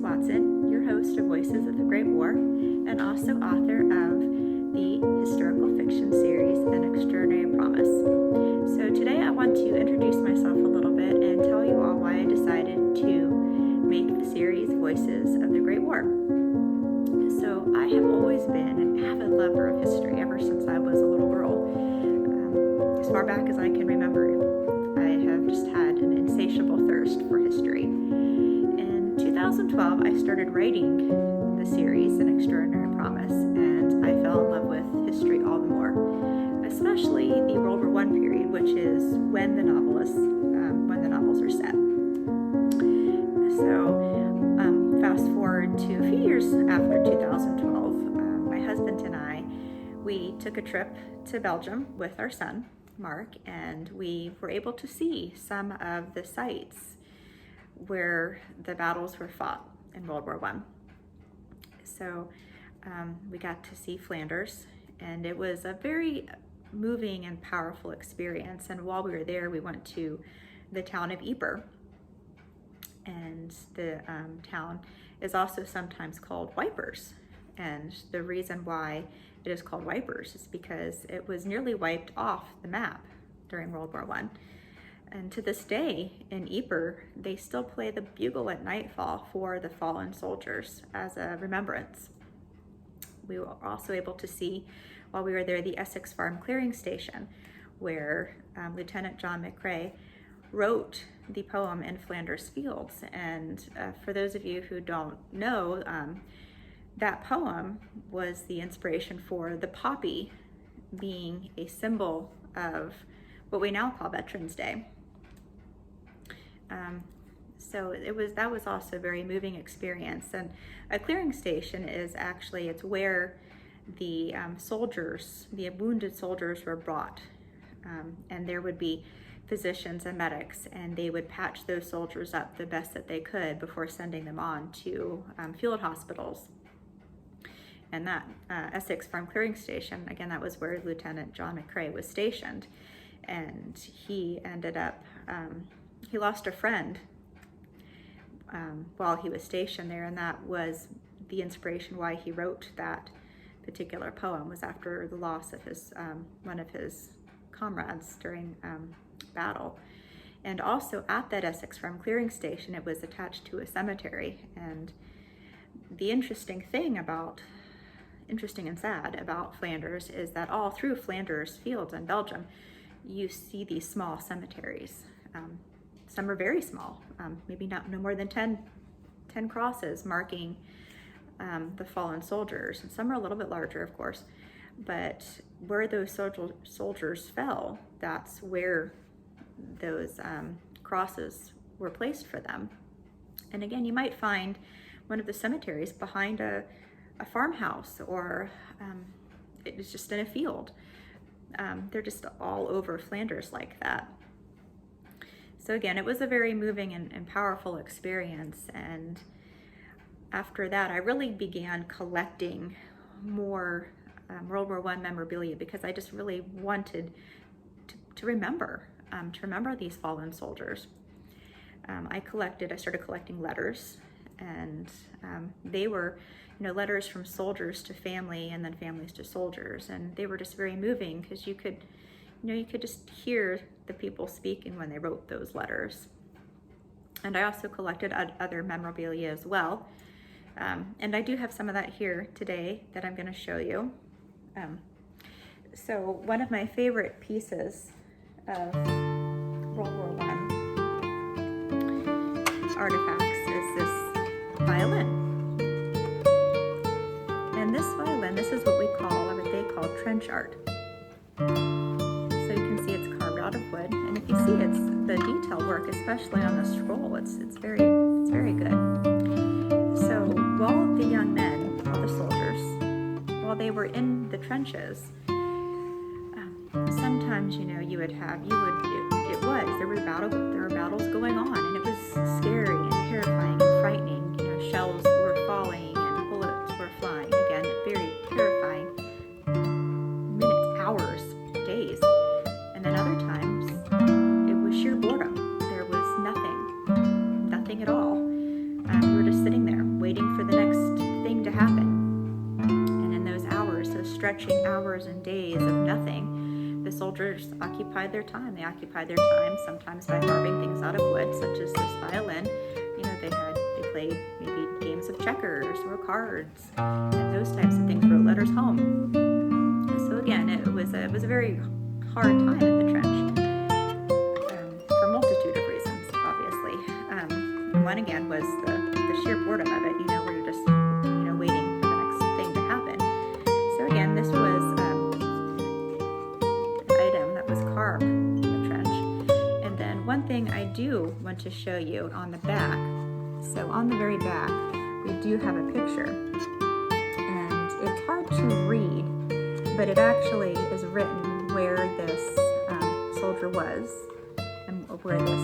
Watson, your host of Voices of the Great War, and also author of the historical fiction series An Extraordinary Promise. So today I want to introduce myself a little bit and tell you all why I decided to make the series Voices of the Great War. So I have always been an avid lover of history ever since I was a little girl. As far back as I can remember, I have just had an insatiable thirst for history. In 2012, I started writing the series An Extraordinary Promise, and I fell in love with history all the more, especially the World War I period, which is when the novels are set. So fast forward to a few years after 2012, my husband and I, we took a trip to Belgium with our son, Mark, and we were able to see some of the sites where the battles were fought in World War I. So we got to see Flanders, and it was a very moving and powerful experience. And while we were there, we went to the town of Ypres, and the town is also sometimes called Wipers. And the reason why it is called Wipers is because it was nearly wiped off the map during World War I. And to this day in Ypres, they still play the bugle at nightfall for the fallen soldiers as a remembrance. We were also able to see, while we were there, the Essex Farm Clearing Station, where Lieutenant John McCrae wrote the poem In Flanders Fields. And for those of you who don't know, that poem was the inspiration for the poppy being a symbol of what we now call Veterans Day. So that was also a very moving experience. And a clearing station is actually, it's where the soldiers, the wounded soldiers were brought. And there would be physicians and medics, and they would patch those soldiers up the best that they could before sending them on to field hospitals. And that Essex Farm Clearing Station, again, that was where Lieutenant John McCrae was stationed. And he ended up, he lost a friend while he was stationed there, and that was the inspiration why he wrote that particular poem, was after the loss of his one of his comrades during battle. And also at that Essex Farm Clearing Station, it was attached to a cemetery. And the interesting and sad about Flanders is that all through Flanders fields in Belgium, you see these small cemeteries. Some are very small, maybe no more than 10 crosses marking the fallen soldiers. And some are a little bit larger, of course, but where those soldiers fell, that's where those crosses were placed for them. And again, you might find one of the cemeteries behind a farmhouse, or it was just in a field. They're just all over Flanders like that. So again, it was a very moving and powerful experience. And after that, I really began collecting more World War I memorabilia, because I just really wanted to remember these fallen soldiers. I started collecting letters, and they were, letters from soldiers to family, and then families to soldiers, and they were just very moving, because you could just hear the people speaking when they wrote those letters. And I also collected other memorabilia as well, and I do have some of that here today that I'm going to show you. So one of my favorite pieces of World War I artifacts is this violin. And this violin, this is what they call trench art. So you can see it's carved out of wood, and if you see it's the detail work, especially on the scroll, it's very good. So while the young men, all the soldiers, while they were in the trenches, sometimes there were battles going on, and it was scary and terrifying and frightening. Shells were falling and bullets were flying. Again, very terrifying minutes, hours, days. And then other times it was sheer boredom. There was nothing at all. We were just sitting there. stretching hours and days of nothing, the soldiers occupied their time. They occupied their time sometimes by carving things out of wood, such as this violin. You know, they played maybe games of checkers or cards, and those types of things, wrote letters home. So again, it was a very hard time in the trench, for a multitude of reasons, obviously. One again was the sheer boredom of it, you know, where you're just, you know, waiting for the next thing to happen. So again, this was an item that was carved in the trench. And then one thing I do want to show you on the back. So on the very back, we do have a picture, and it's hard to read, but it actually is written where this soldier was and where this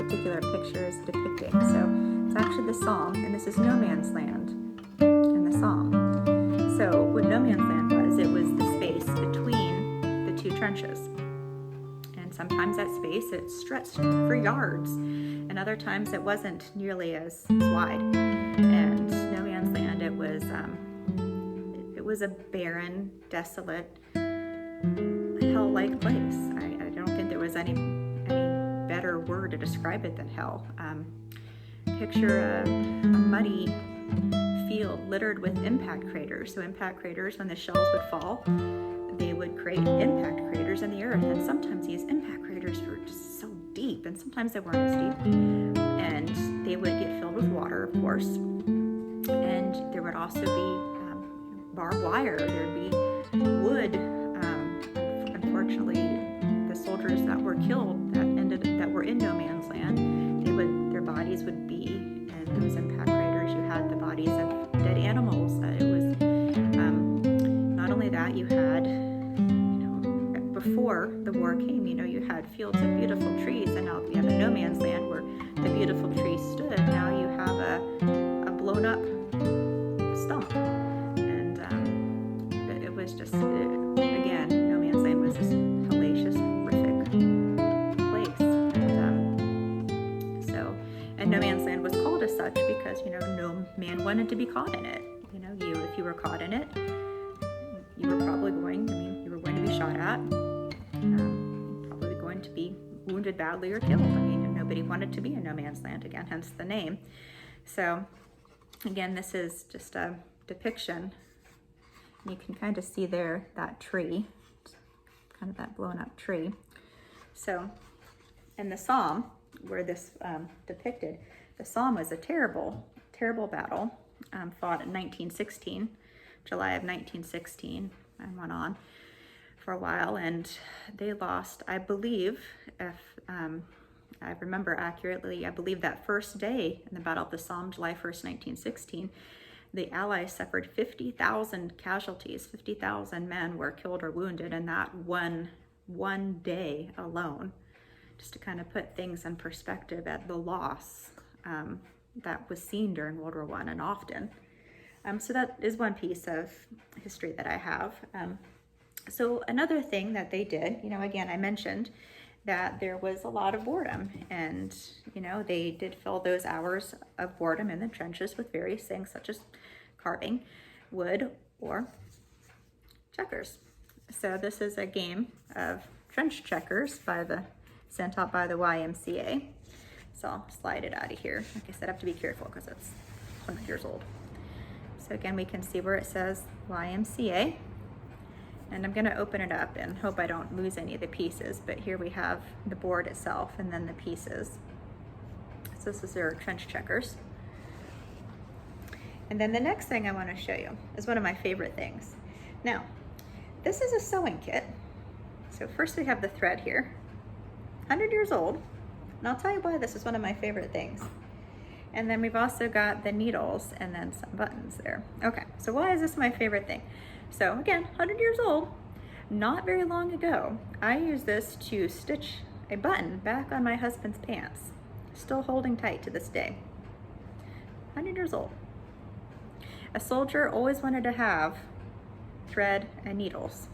particular picture is depicting. So it's actually the Somme, and this is no man's land in the Somme. So what no man's land was, it was the space between the two trenches. And sometimes that space, it stretched for yards, and other times it wasn't nearly as wide. And no man's land, it was a barren, desolate, hell-like place. I don't think there was any better word to describe it than hell. Picture a muddy field littered with impact craters. So impact craters, when the shells would fall, they would create impact craters in the earth. And sometimes these impact craters were just so deep, and sometimes they weren't as deep. And they would get filled with water, of course. And there would also be barbed wire. There'd be wood. Unfortunately, the soldiers that were killed that were in no man's land, their bodies would be in those impact craters. You had the bodies of dead animals. It was not only that, you had, you know, before the war came, you know, you had fields of beautiful trees, and now we have a no man's land where the beautiful trees stood. Now you have a blown up stump, and it was just again, no man's land was this hellacious, horrific place, and no man's land was called as such because, you know, no man wanted to be caught in it. You know, if you were caught in it, you were probably going to be shot at, probably going to be wounded badly or killed. I mean, nobody wanted to be in no man's land, again, hence the name. So again, this is just a depiction. You can kind of see there that tree, kind of that blown up tree. So in the Somme, where this depicted, the Somme was a terrible, terrible battle, fought in 1916, July of 1916, and went on for a while, and they lost, I believe, if I remember accurately, I believe that first day in the Battle of the Somme, July 1st, 1916, the Allies suffered 50,000 casualties. 50,000 men were killed or wounded in that one day alone. Just to kind of put things in perspective at the loss that was seen during World War I and often. So that is one piece of history that I have. So another thing that they did, you know, again, I mentioned that there was a lot of boredom, and, you know, they did fill those hours of boredom in the trenches with various things such as carving, wood, or checkers. So this is a game of trench checkers sent out by the YMCA. So I'll slide it out of here. Like I said, I have to be careful because it's 100 years old. So again, we can see where it says YMCA. And I'm gonna open it up and hope I don't lose any of the pieces, but here we have the board itself and then the pieces. So this is their trench checkers. And then the next thing I wanna show you is one of my favorite things. Now, this is a sewing kit. So first we have the thread here, 100 years old, and I'll tell you why this is one of my favorite things. And then we've also got the needles and then some buttons there. Okay, so why is this my favorite thing? So again, 100 years old, not very long ago, I used this to stitch a button back on my husband's pants, still holding tight to this day. 100 years old. A soldier always wanted to have thread and needles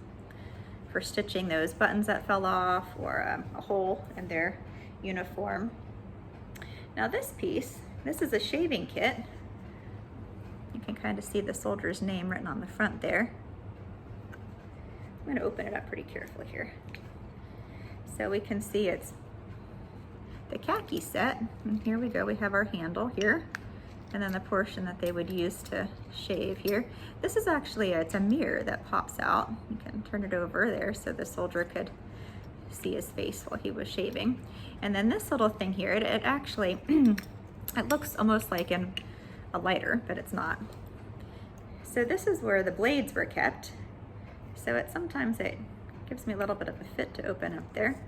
for stitching those buttons that fell off or a hole in their uniform. Now this piece, this is a shaving kit. You can kind of see the soldier's name written on the front there. I'm gonna open it up pretty carefully here. So we can see it's the khaki set. And here we go, we have our handle here. And then the portion that they would use to shave here. This is actually, it's a mirror that pops out. You can turn it over there so the soldier could see his face while he was shaving. And then this little thing here, it actually, it looks almost like a lighter, but it's not. So this is where the blades were kept. So sometimes it gives me a little bit of a fit to open up there.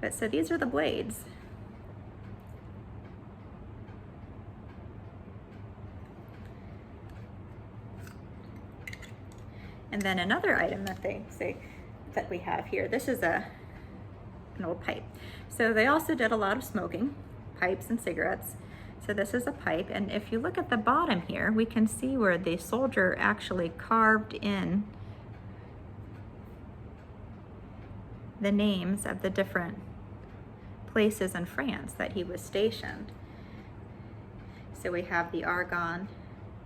But so these are the blades. And then another item that they say that we have here, this is an old pipe. So they also did a lot of smoking, pipes and cigarettes. So this is a pipe, and if you look at the bottom here, we can see where the soldier actually carved in the names of the different places in France that he was stationed. So we have the Argonne,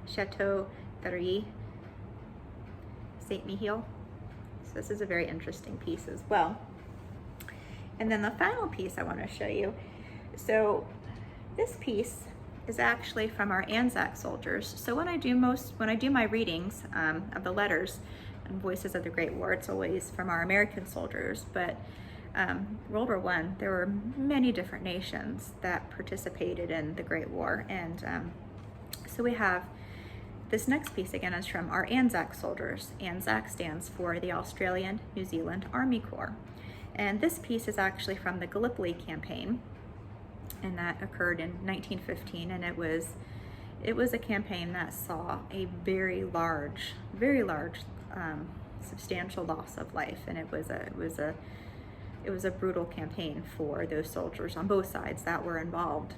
Chateau Thierry, Saint Mihiel. So this is a very interesting piece as well. And then the final piece I want to show you. So this piece is actually from our Anzac soldiers. So when I do my readings of the letters and Voices of the Great War, it's always from our American soldiers. But World War I, there were many different nations that participated in the Great War. And so we have this next piece again is from our Anzac soldiers. Anzac stands for the Australian New Zealand Army Corps. And this piece is actually from the Gallipoli campaign, and that occurred in 1915, and it was a campaign that saw a very large, substantial loss of life, and it was a brutal campaign for those soldiers on both sides that were involved.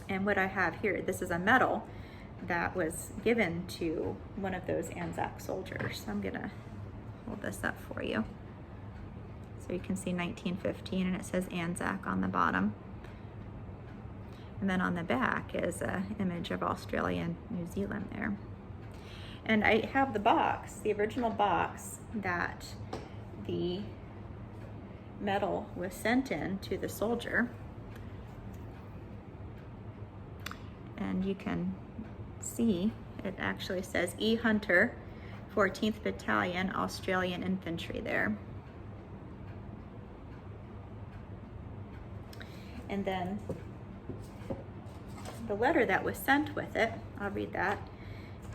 And what I have here, this is a medal that was given to one of those Anzac soldiers. So I'm gonna hold this up for you. So you can see 1915, and it says Anzac on the bottom. And then on the back is an image of Australia and New Zealand there. And I have the box, the original box that the medal was sent in to the soldier. And you can see it actually says E. Hunter, 14th Battalion, Australian Infantry there. And then the letter that was sent with it, I'll read that.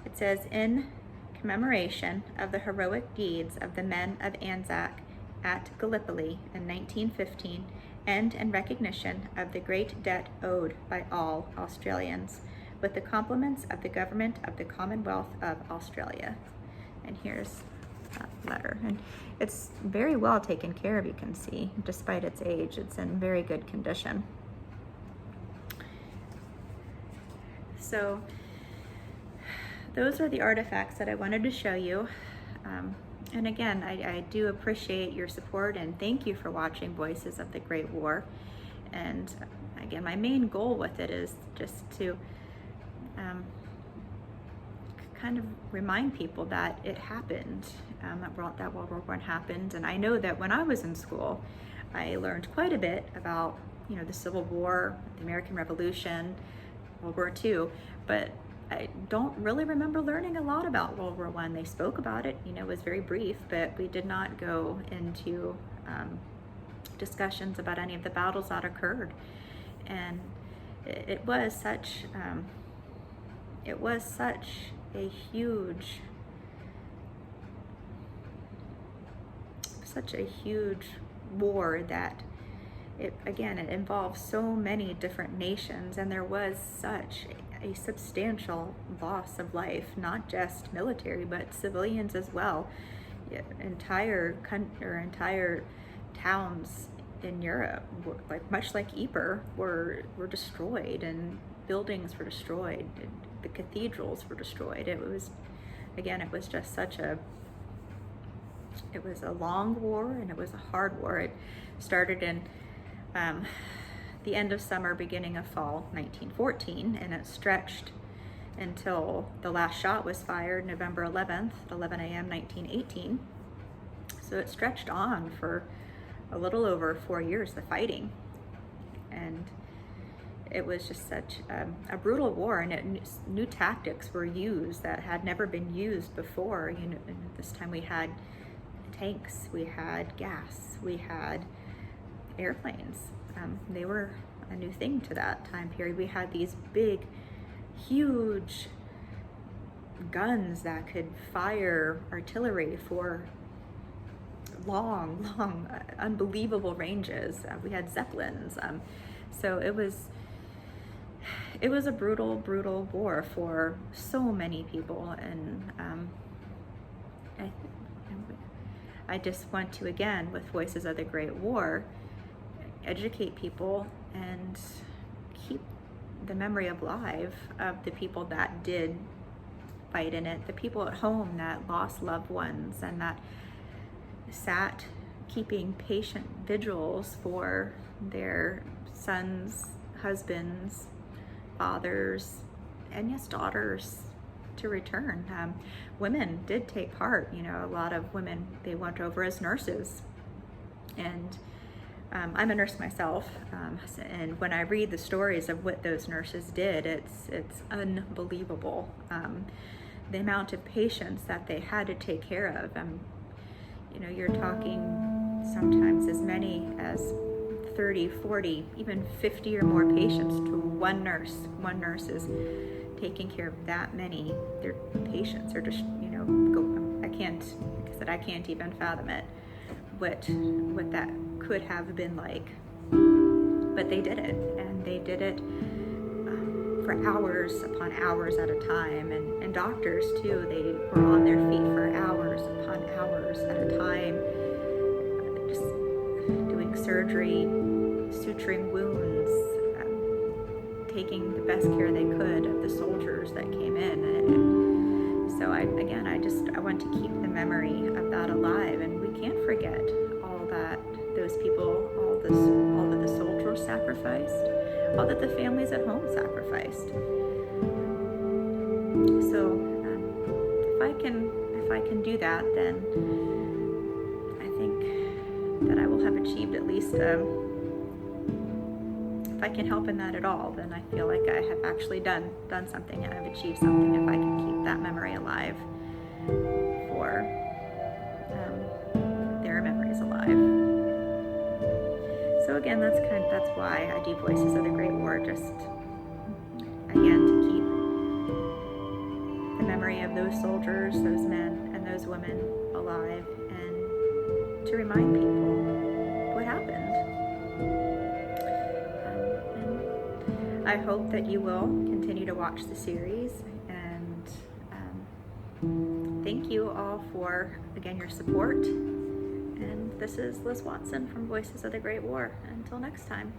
It says, in commemoration of the heroic deeds of the men of Anzac at Gallipoli in 1915, and in recognition of the great debt owed by all Australians, with the compliments of the government of the Commonwealth of Australia. And here's that letter. And it's very well taken care of, you can see, despite its age. It's in very good condition. So those are the artifacts that I wanted to show you. And again, I do appreciate your support, and thank you for watching Voices of the Great War. And again, my main goal with it is just to kind of remind people that it happened, that World War I happened. And I know that when I was in school, I learned quite a bit about, the Civil War, the American Revolution, World War II, but I don't really remember learning a lot about World War I. They spoke about it, it was very brief, but we did not go into discussions about any of the battles that occurred. And it was such a huge war that it involved so many different nations, and there was such a substantial loss of life, not just military but civilians as well. Entire towns in Europe, much like Ypres, were destroyed, and buildings were destroyed. The cathedrals were destroyed. It was just it was a long war, and it was a hard war. It started in the end of summer, beginning of fall 1914, and it stretched until the last shot was fired November 11th at 11 a.m. 1918. So it stretched on for a little over 4 years, the fighting. And it was just such a brutal war, and new tactics were used that had never been used before. You know, and this time we had tanks, we had gas, we had airplanes. They were a new thing to that time period. We had these big, huge guns that could fire artillery for long, unbelievable ranges. We had Zeppelins. So it was a brutal war for so many people. And I just want to, again, with Voices of the Great War, educate people and keep the memory alive of the people that did fight in it, the people at home that lost loved ones and that sat keeping patient vigils for their sons, husbands, fathers, and yes, daughters to return. Women did take part. You know, a lot of women, they went over as nurses. And I'm a nurse myself, and when I read the stories of what those nurses did, it's unbelievable. The amount of patients that they had to take care of. You know, you're talking sometimes as many as 30, 40, even 50 or more patients to one nurse. One nurse is taking care of that many. Their patients are just, you know, I can't, like I said, I can't even fathom it, what that could have been like. But they did it, and they did it for hours upon hours at a time. And doctors too, they were on their feet for hours upon hours at a time, just doing surgery, suturing wounds, taking the best care they could of the soldiers that came in. And so I want to keep the memory of that alive, and we can't forget all that those people, all that the soldiers sacrificed, all that the families at home sacrificed. So if I can do that, then I think that I will have achieved at least, if I can help in that at all, then I feel like I have actually done something, and I've achieved something if I can keep that memory alive, for their memories alive. So again, that's why I do Voices of the Great War, just again to keep the memory of those soldiers, those men, and those women alive, and to remind people what happened. And I hope that you will continue to watch the series, and thank you all for, again, your support. And this is Liz Watson from Voices of the Great War. Until next time.